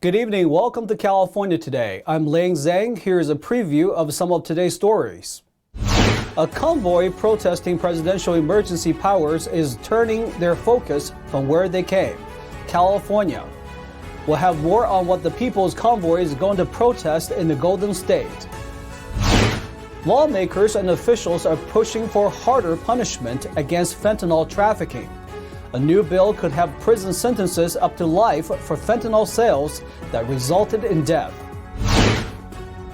Good evening. Welcome to California Today. I'm Ling Zhang. Here's a preview of some of today's stories. A convoy protesting presidential emergency powers is turning their focus from where they came, California. We'll have more on what the People's Convoy is going to protest in the Golden State. Lawmakers and officials are pushing for harder punishment against fentanyl trafficking. A new bill could have prison sentences up to life for fentanyl sales that resulted in death.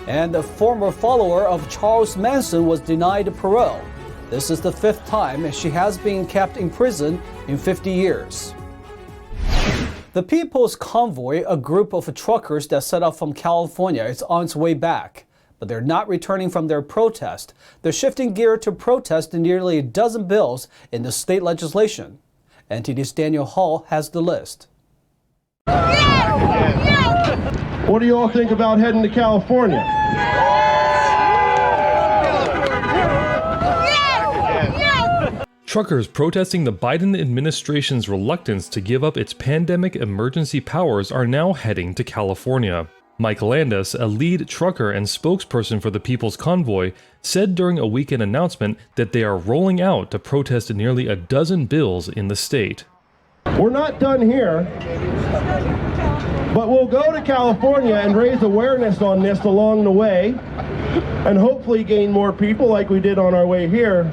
And a former follower of Charles Manson was denied parole. This is the 5th time she has been kept in prison in 50 years. The People's Convoy, a group of truckers that set off from California, is on its way back. But they're not returning from their protest. They're shifting gear to protest nearly a dozen bills in the state legislation. NTD's Daniel Hall has the list. What do you all think about heading to California? Truckers protesting the Biden administration's reluctance to give up its pandemic emergency powers are now heading to California. Mike Landis, a lead trucker and spokesperson for the People's Convoy, said during a weekend announcement that they are rolling out to protest nearly a dozen bills in the state. We're not done here, but we'll go to California and raise awareness on this along the way, and hopefully gain more people like we did on our way here.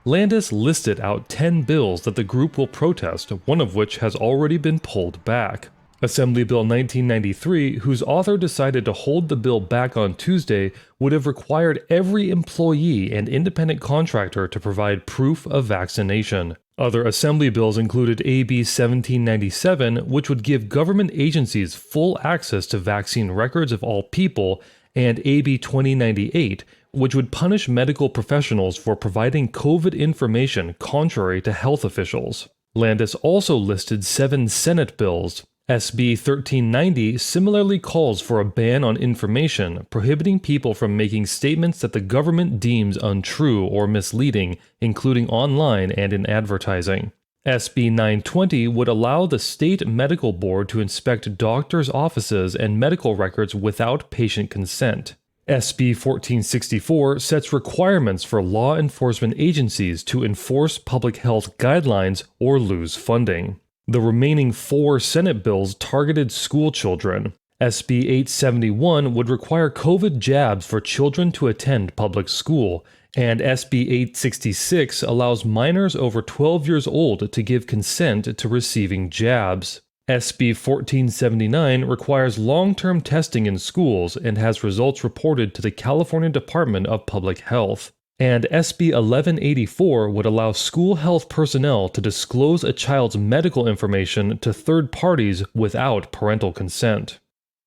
Landis listed out 10 bills that the group will protest, one of which has already been pulled back. Assembly Bill 1993, whose author decided to hold the bill back on Tuesday, would have required every employee and independent contractor to provide proof of vaccination. Other assembly bills included AB 1797, which would give government agencies full access to vaccine records of all people, and AB 2098, which would punish medical professionals for providing COVID information contrary to health officials. Landis also listed 7 Senate bills. SB 1390 similarly calls for a ban on information, prohibiting people from making statements that the government deems untrue or misleading, including online and in advertising. SB 920 would allow the state medical board to inspect doctors' offices and medical records without patient consent. SB 1464 sets requirements for law enforcement agencies to enforce public health guidelines or lose funding. The remaining 4 Senate bills targeted school children. SB 871 would require COVID jabs for children to attend public school, and SB 866 allows minors over 12 years old to give consent to receiving jabs. SB 1479 requires long-term testing in schools and has results reported to the California Department of Public Health. And SB 1184 would allow school health personnel to disclose a child's medical information to third parties without parental consent.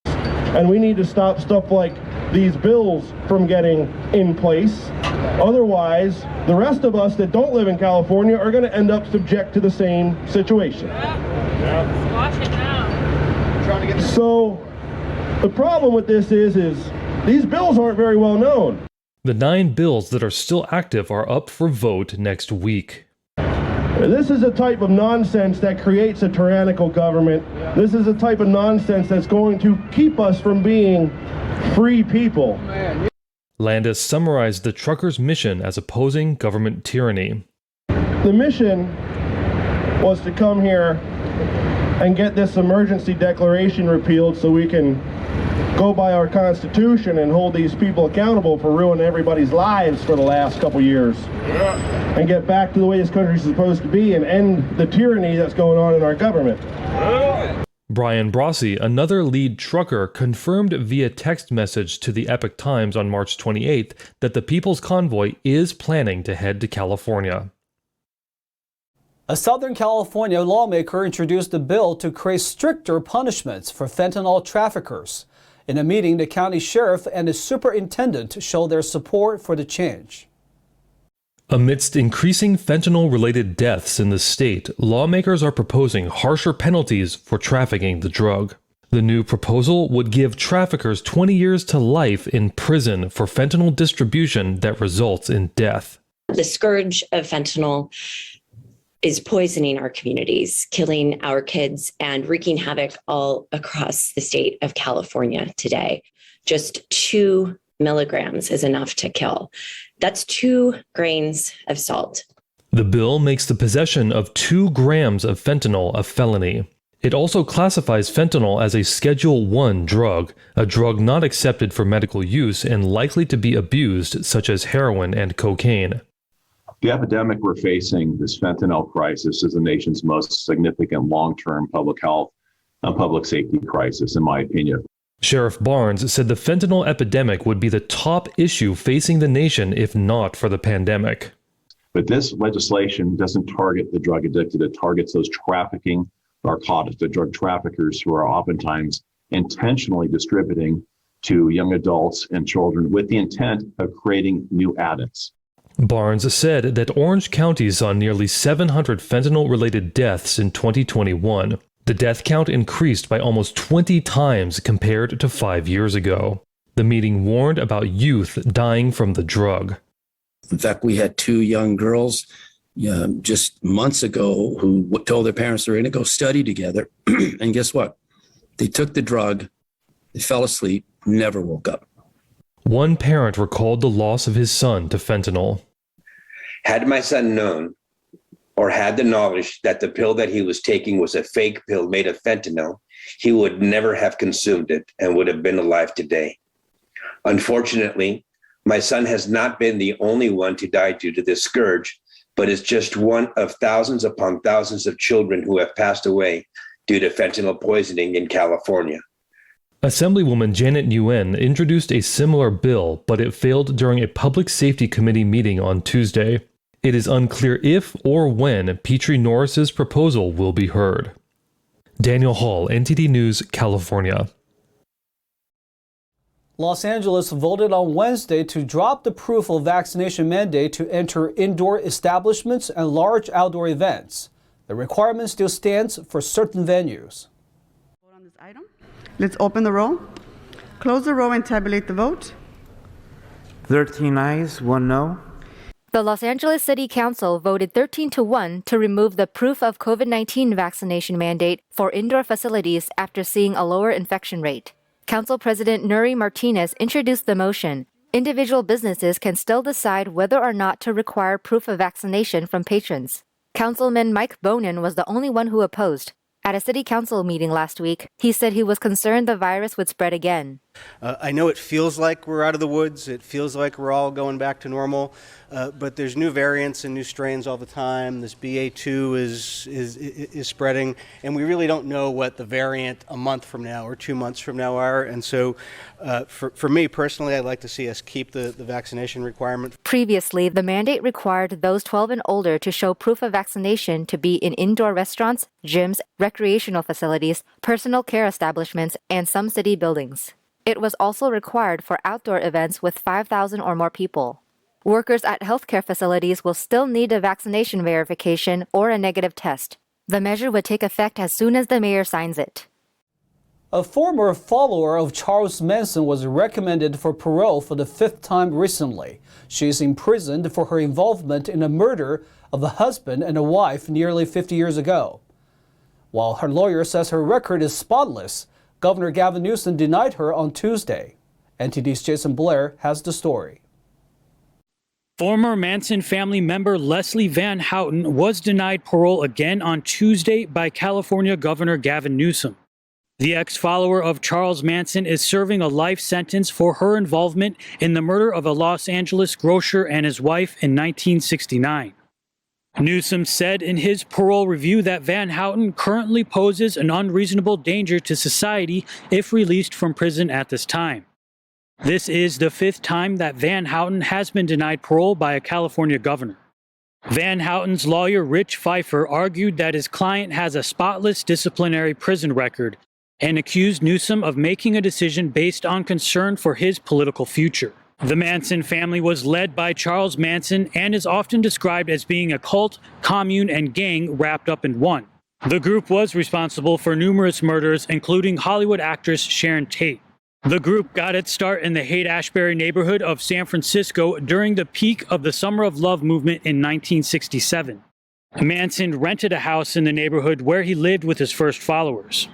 And we need to stop stuff like these bills from getting in place. Otherwise, the rest of us that don't live in California are going to end up subject to the same situation. So the problem with this is these bills aren't very well known. The 9 bills that are still active are up for vote next week. This is a type of nonsense that creates a tyrannical government. This is a type of nonsense that's going to keep us from being free people. Landis summarized the truckers' mission as opposing government tyranny. The mission was to come here and get this emergency declaration repealed so we can go by our Constitution and hold these people accountable for ruining everybody's lives for the last couple years. And get back to the way this country is supposed to be and end the tyranny that's going on in our government. Brian Brossi, another lead trucker, confirmed via text message to the Epoch Times on March 28th that the People's Convoy is planning to head to California. A Southern California lawmaker introduced a bill to create stricter punishments for fentanyl traffickers. In a meeting, the county sheriff and the superintendent showed their support for the change. Amidst increasing fentanyl-related deaths in the state, lawmakers are proposing harsher penalties for trafficking the drug. The new proposal would give traffickers 20 years to life in prison for fentanyl distribution that results in death. The scourge of fentanyl is poisoning our communities, killing our kids, and wreaking havoc all across the state of California today. Just 2 milligrams is enough to kill. That's 2 grains of salt. The bill makes the possession of 2 grams of fentanyl a felony. It also classifies fentanyl as a Schedule I drug, a drug not accepted for medical use and likely to be abused, such as heroin and cocaine. The epidemic we're facing, this fentanyl crisis, is the nation's most significant long-term public health and public safety crisis, in my opinion. Sheriff Barnes said the fentanyl epidemic would be the top issue facing the nation if not for the pandemic. But this legislation doesn't target the drug addicted. It targets those trafficking narcotics, the drug traffickers who are oftentimes intentionally distributing to young adults and children with the intent of creating new addicts. Barnes said that Orange County saw nearly 700 fentanyl-related deaths in 2021. The death count increased by almost 20 times compared to 5 years ago. The meeting warned about youth dying from the drug. In fact, we had 2 young girls just months ago who told their parents they were going to go study together. And guess what? They took the drug, they fell asleep, never woke up. One parent recalled the loss of his son to fentanyl. Had my son known or had the knowledge that the pill that he was taking was a fake pill made of fentanyl, he would never have consumed it and would have been alive today. Unfortunately, my son has not been the only one to die due to this scourge, but is just one of thousands upon thousands of children who have passed away due to fentanyl poisoning in California. Assemblywoman Janet Nguyen introduced a similar bill, but it failed during a Public Safety Committee meeting on Tuesday. It is unclear if or when Petrie Norris's proposal will be heard. Daniel Hall, NTD News, California. Los Angeles voted on Wednesday to drop the proof of vaccination mandate to enter indoor establishments and large outdoor events. The requirement still stands for certain venues. Vote on this item. Let's open the roll, close the roll, and tabulate the vote. 13 ayes, 1 no. The Los Angeles City Council voted 13-1 to remove the proof of COVID-19 vaccination mandate for indoor facilities after seeing a lower infection rate. Council President Nuri Martinez introduced the motion. Individual businesses can still decide whether or not to require proof of vaccination from patrons. Councilman Mike Bonin was the only one who opposed. At a city council meeting last week, he said he was concerned the virus would spread again. I know it feels like we're out of the woods. It feels like we're all going back to normal. But there's new variants and new strains all the time. This BA2 is spreading, and we really don't know what the variant a month from now or 2 months from now are. And so for me personally, I'd like to see us keep the vaccination requirement. Previously, the mandate required those 12 and older to show proof of vaccination to be in indoor restaurants, gyms, recreational facilities, personal care establishments, and some city buildings. It was also required for outdoor events with 5,000 or more people. Workers at healthcare facilities will still need a vaccination verification or a negative test. The measure would take effect as soon as the mayor signs it. A former follower of Charles Manson was recommended for parole for the 5th time recently. She is imprisoned for her involvement in a murder of a husband and a wife nearly 50 years ago. While her lawyer says her record is spotless, Governor Gavin Newsom denied her on Tuesday. NTD's Jason Blair has the story. Former Manson family member Leslie Van Houten was denied parole again on Tuesday by California Governor Gavin Newsom. The ex-follower of Charles Manson is serving a life sentence for her involvement in the murder of a Los Angeles grocer and his wife in 1969. Newsom said in his parole review that Van Houten currently poses an unreasonable danger to society if released from prison at this time. This is the 5th time that Van Houten has been denied parole by a California governor. Van Houten's lawyer, Rich Pfeiffer, argued that his client has a spotless disciplinary prison record and accused Newsom of making a decision based on concern for his political future. The Manson family was led by Charles Manson and is often described as being a cult, commune, and gang wrapped up in one. The group was responsible for numerous murders, including Hollywood actress Sharon Tate. The group got its start in the Haight-Ashbury neighborhood of San Francisco during the peak of the Summer of Love movement in 1967. Manson rented a house in the neighborhood where he lived with his first followers.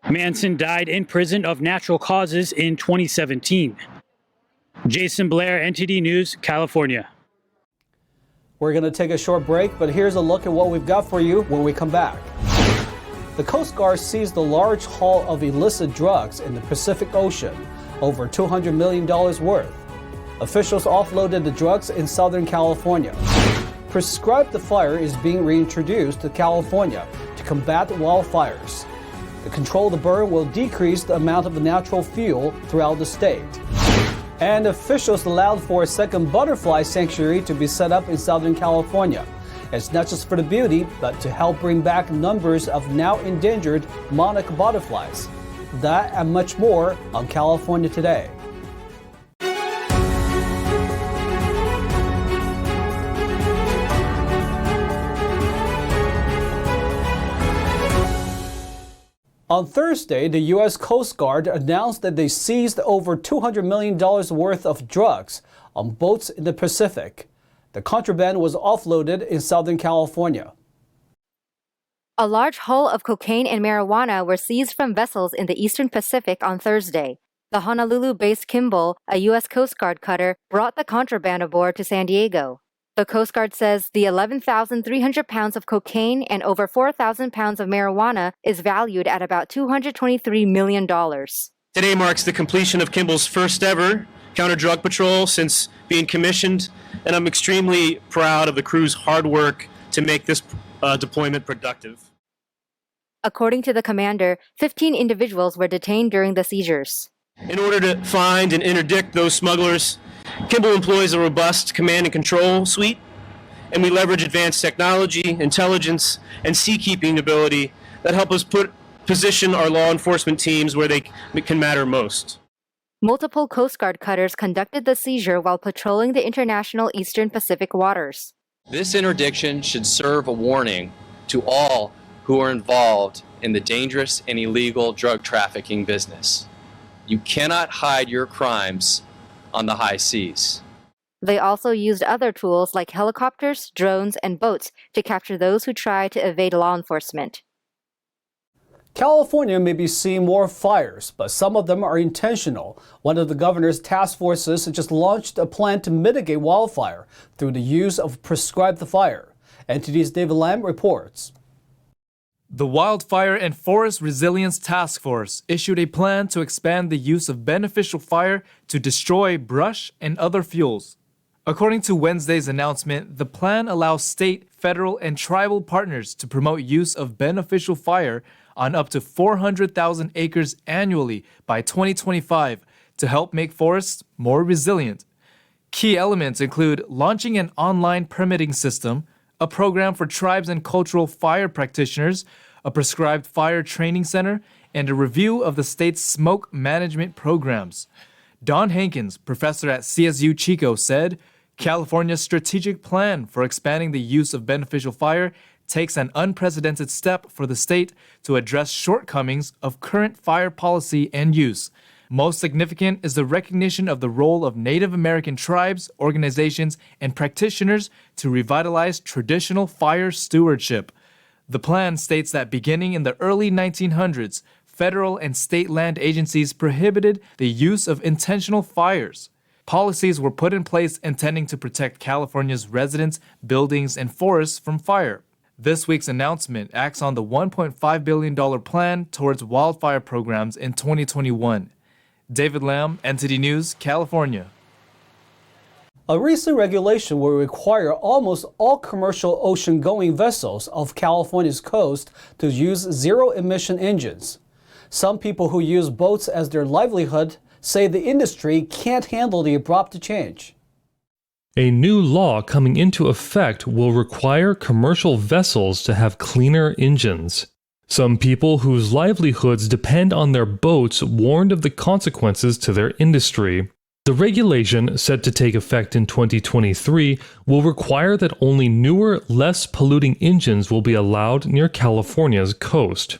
Manson died in prison of natural causes in 2017. Jason Blair, NTD News, California. We're going to take a short break, but here's a look at what we've got for you when we come back. The Coast Guard seized a large haul of illicit drugs in the Pacific Ocean, over $200 million worth. Officials offloaded the drugs in Southern California. Prescribed the fire is being reintroduced to California to combat wildfires. The control of the burn will decrease the amount of natural fuel throughout the state. And officials allowed for a second butterfly sanctuary to be set up in Southern California. It's not just for the beauty, but to help bring back numbers of now endangered monarch butterflies. That and much more on California Today. On Thursday, the U.S. Coast Guard announced that they seized over $200 million worth of drugs on boats in the Pacific. The contraband was offloaded in Southern California. A large haul of cocaine and marijuana were seized from vessels in the Eastern Pacific on Thursday. The Honolulu-based Kimball, a U.S. Coast Guard cutter, brought the contraband aboard to San Diego. The Coast Guard says the 11,300 pounds of cocaine and over 4,000 pounds of marijuana is valued at about $223 million. Today marks the completion of Kimball's first ever counter-drug patrol since being commissioned, and I'm extremely proud of the crew's hard work to make this deployment productive. According to the commander, 15 individuals were detained during the seizures. In order to find and interdict those smugglers, Kimball employs a robust command and control suite, and we leverage advanced technology, intelligence, and seakeeping ability that help us position our law enforcement teams where they can matter most. Multiple Coast Guard cutters conducted the seizure while patrolling the international Eastern Pacific waters. This interdiction should serve a warning to all who are involved in the dangerous and illegal drug trafficking business. You cannot hide your crimes on the high seas. They also used other tools like helicopters, drones, and boats to capture those who try to evade law enforcement. California may be seeing more fires, but some of them are intentional. One of the governor's task forces just launched a plan to mitigate wildfire through the use of prescribed fire. NTD's David Lamb reports. The Wildfire and Forest Resilience Task Force issued a plan to expand the use of beneficial fire to destroy brush and other fuels. According to Wednesday's announcement, the plan allows state, federal, and tribal partners to promote use of beneficial fire on up to 400,000 acres annually by 2025 to help make forests more resilient. Key elements include launching an online permitting system, a program for tribes and cultural fire practitioners, a prescribed fire training center, and a review of the state's smoke management programs. Don Hankins, professor at CSU Chico, said, California's strategic plan for expanding the use of beneficial fire takes an unprecedented step for the state to address shortcomings of current fire policy and use. Most significant is the recognition of the role of Native American tribes, organizations, and practitioners to revitalize traditional fire stewardship. The plan states that beginning in the early 1900s, federal and state land agencies prohibited the use of intentional fires. Policies were put in place intending to protect California's residents, buildings, and forests from fire. This week's announcement acts on the $1.5 billion plan towards wildfire programs in 2021. David Lamb, NTD News, California. A recent regulation will require almost all commercial ocean-going vessels off California's coast to use zero-emission engines. Some people who use boats as their livelihood say the industry can't handle the abrupt change. A new law coming into effect will require commercial vessels to have cleaner engines. Some people whose livelihoods depend on their boats warned of the consequences to their industry. The regulation, set to take effect in 2023, will require that only newer, less polluting engines will be allowed near California's coast.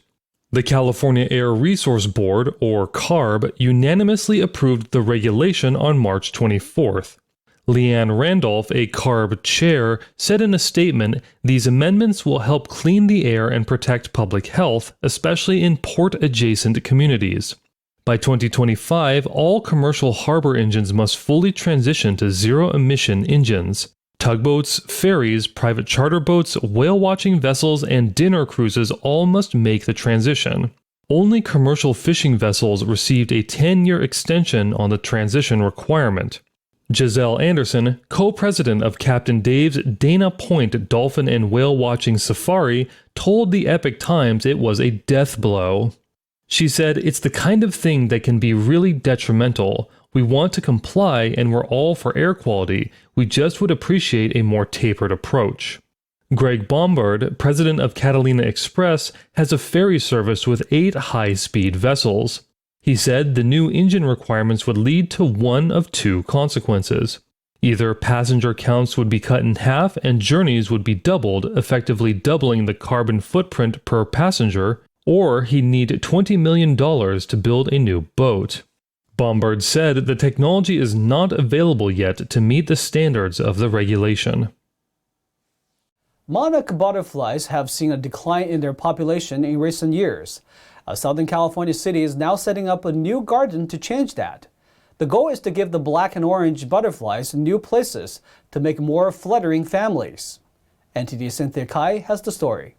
The California Air Resource Board, or CARB, unanimously approved the regulation on March 24th. Leanne Randolph, a CARB chair, said in a statement, "These amendments will help clean the air and protect public health, especially in port-adjacent communities." By 2025, all commercial harbor engines must fully transition to zero-emission engines. Tugboats, ferries, private charter boats, whale-watching vessels, and dinner cruises all must make the transition. Only commercial fishing vessels received a 10-year extension on the transition requirement. Giselle Anderson, co-president of Captain Dave's Dana Point Dolphin and Whale Watching Safari, told the Epic Times it was a death blow. She said, "It's the kind of thing that can be really detrimental. We want to comply and we're all for air quality. We just would appreciate a more tapered approach." Greg Bombard, president of Catalina Express, has a ferry service with 8 high-speed vessels. He said the new engine requirements would lead to one of 2 consequences. Either passenger counts would be cut in half and journeys would be doubled, effectively doubling the carbon footprint per passenger, or he'd need $20 million to build a new boat. Bombard said the technology is not available yet to meet the standards of the regulation. Monarch butterflies have seen a decline in their population in recent years. A Southern California city is now setting up a new garden to change that. The goal is to give the black and orange butterflies new places to make more fluttering families. NTD Cynthia Kai has the story.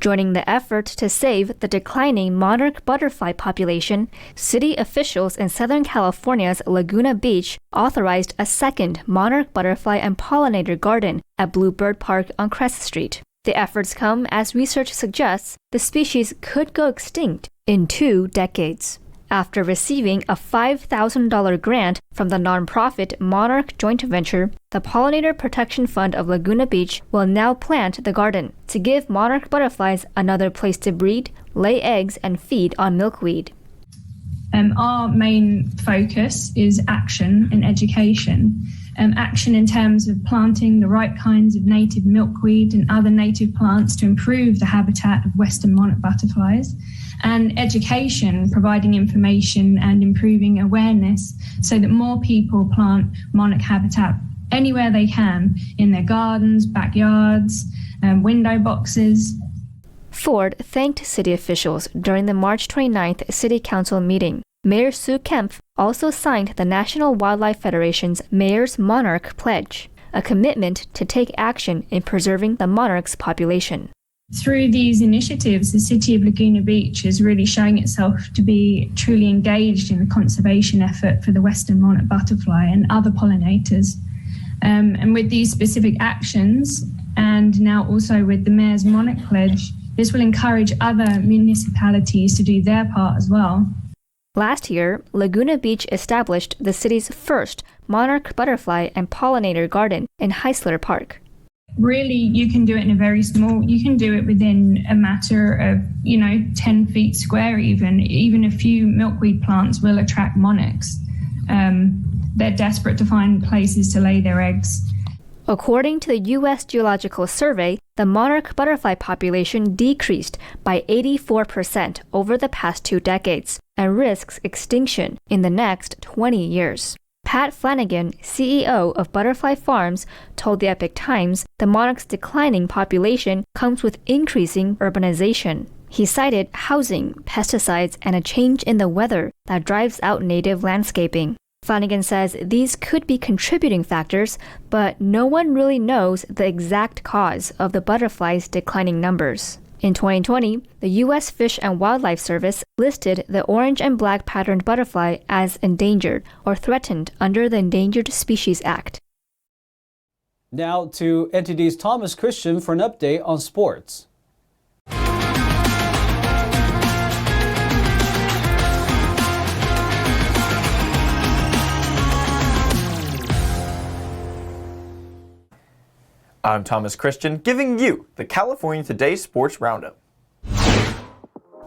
Joining the effort to save the declining monarch butterfly population, city officials in Southern California's Laguna Beach authorized a second monarch butterfly and pollinator garden at Bluebird Park on Crest Street. The efforts come as research suggests the species could go extinct in 2 decades. After receiving a $5,000 grant from the nonprofit Monarch Joint Venture, the Pollinator Protection Fund of Laguna Beach will now plant the garden to give monarch butterflies another place to breed, lay eggs, and feed on milkweed. Our main focus is action and education. Action in terms of planting the right kinds of native milkweed and other native plants to improve the habitat of western monarch butterflies, and education, providing information and improving awareness so that more people plant monarch habitat anywhere they can, in their gardens, backyards, window boxes. Ford thanked city officials during the March 29th City Council meeting. Mayor Sue Kempf also signed the National Wildlife Federation's Mayor's Monarch Pledge, a commitment to take action in preserving the monarch's population. Through these initiatives, the City of Laguna Beach is really showing itself to be truly engaged in the conservation effort for the western monarch butterfly and other pollinators. And with these specific actions, and now also with the Mayor's Monarch Pledge, this will encourage other municipalities to do their part as well. Last year, Laguna Beach established the city's first monarch butterfly and pollinator garden in Heisler Park. Really, you can do it in a very small, you can do it within a matter of, 10 feet square even a few milkweed plants will attract monarchs. They're desperate to find places to lay their eggs. According to the U.S. Geological Survey, the monarch butterfly population decreased by 84% over the past 2 decades and risks extinction in the next 20 years. Pat Flanagan, CEO of Butterfly Farms, told the Epic Times the monarch's declining population comes with increasing urbanization. He cited housing, pesticides, and a change in the weather that drives out native landscaping. Flanagan says these could be contributing factors, but no one really knows the exact cause of the butterfly's declining numbers. In 2020, the U.S. Fish and Wildlife Service listed the orange and black patterned butterfly as endangered or threatened under the Endangered Species Act. Now to NTD's Thomas Christian for an update on sports. I'm Thomas Christian, giving you the California Today Sports Roundup.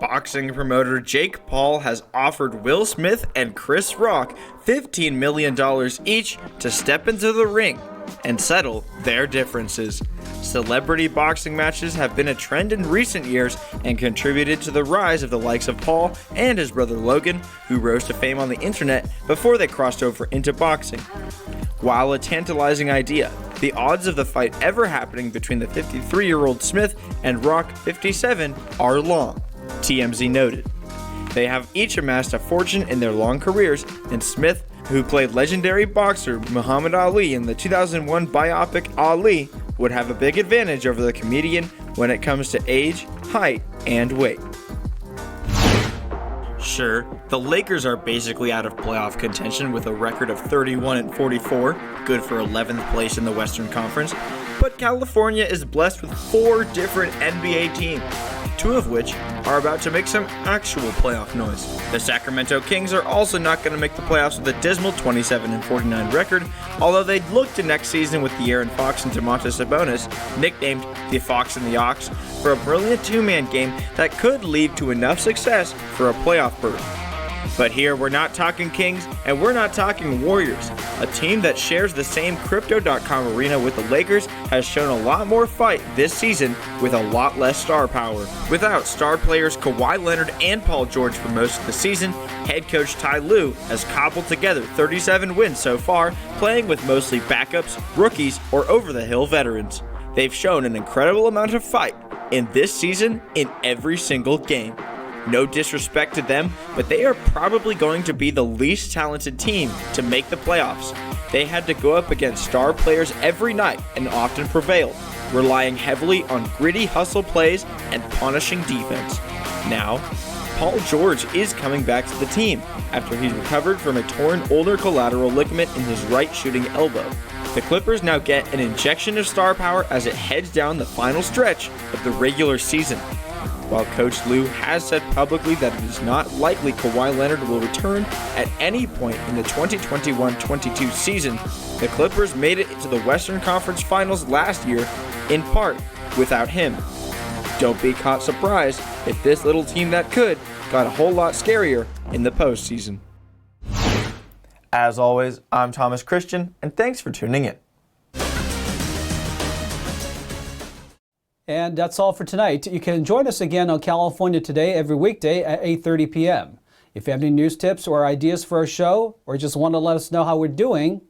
Boxing promoter Jake Paul has offered Will Smith and Chris Rock $15 million each to step into the ring and settle their differences. Celebrity boxing matches have been a trend in recent years and contributed to the rise of the likes of Paul and his brother Logan, who rose to fame on the internet before they crossed over into boxing. While a tantalizing idea, the odds of the fight ever happening between the 53-year-old Smith and Rock, 57, are long, TMZ noted. They have each amassed a fortune in their long careers, and Smith, who played legendary boxer Muhammad Ali in the 2001 biopic Ali, would have a big advantage over the comedian when it comes to age, height, and weight. Sure, the Lakers are basically out of playoff contention with a record of 31-44, good for 11th place in the Western Conference, but California is blessed with 4 different NBA teams, 2 of which are about to make some actual playoff noise. The Sacramento Kings are also not going to make the playoffs with a dismal 27-49 record, although they'd look to next season with De'Aaron Fox and Domantas Sabonis, nicknamed the Fox and the Ox, for a brilliant 2-man game that could lead to enough success for a playoff berth. But here we're not talking Kings and we're not talking Warriors. A team that shares the same Crypto.com arena with the Lakers has shown a lot more fight this season with a lot less star power. Without star players Kawhi Leonard and Paul George for most of the season, head coach Ty Lue has cobbled together 37 wins so far, playing with mostly backups, rookies, or over-the-hill veterans. They've shown an incredible amount of fight in this season in every single game. No disrespect to them, but they are probably going to be the least talented team to make the playoffs. They had to go up against star players every night and often prevailed, relying heavily on gritty hustle plays and punishing defense. Now, Paul George is coming back to the team after he recovered from a torn ulnar collateral ligament in his right shooting elbow. The Clippers now get an injection of star power as it heads down the final stretch of the regular season. While Coach Lue has said publicly that it is not likely Kawhi Leonard will return at any point in the 2021-22 season, the Clippers made it to the Western Conference Finals last year, in part without him. Don't be caught surprised if this little team that could got a whole lot scarier in the postseason. As always, I'm Thomas Christian, and thanks for tuning in. And that's all for tonight. You can join us again on California Today every weekday at 8:30 p.m. If you have any news tips or ideas for our show, or just want to let us know how we're doing,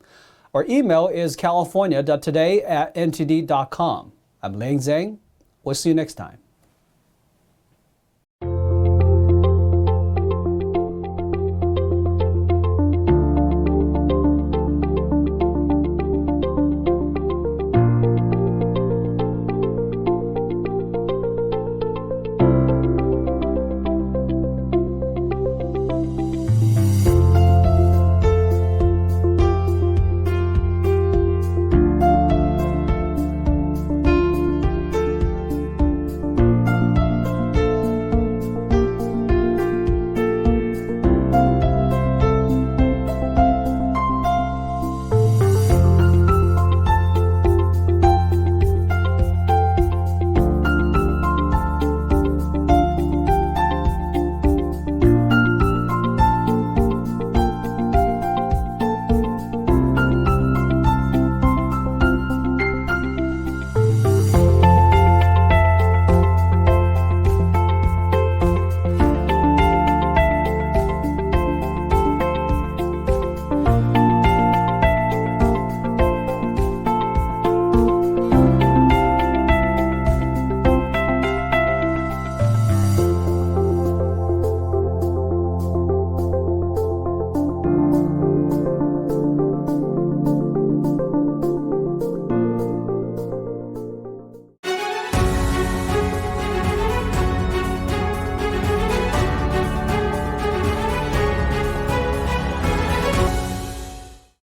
our email is california.today@ntd.com. I'm Ling Zhang. We'll see you next time.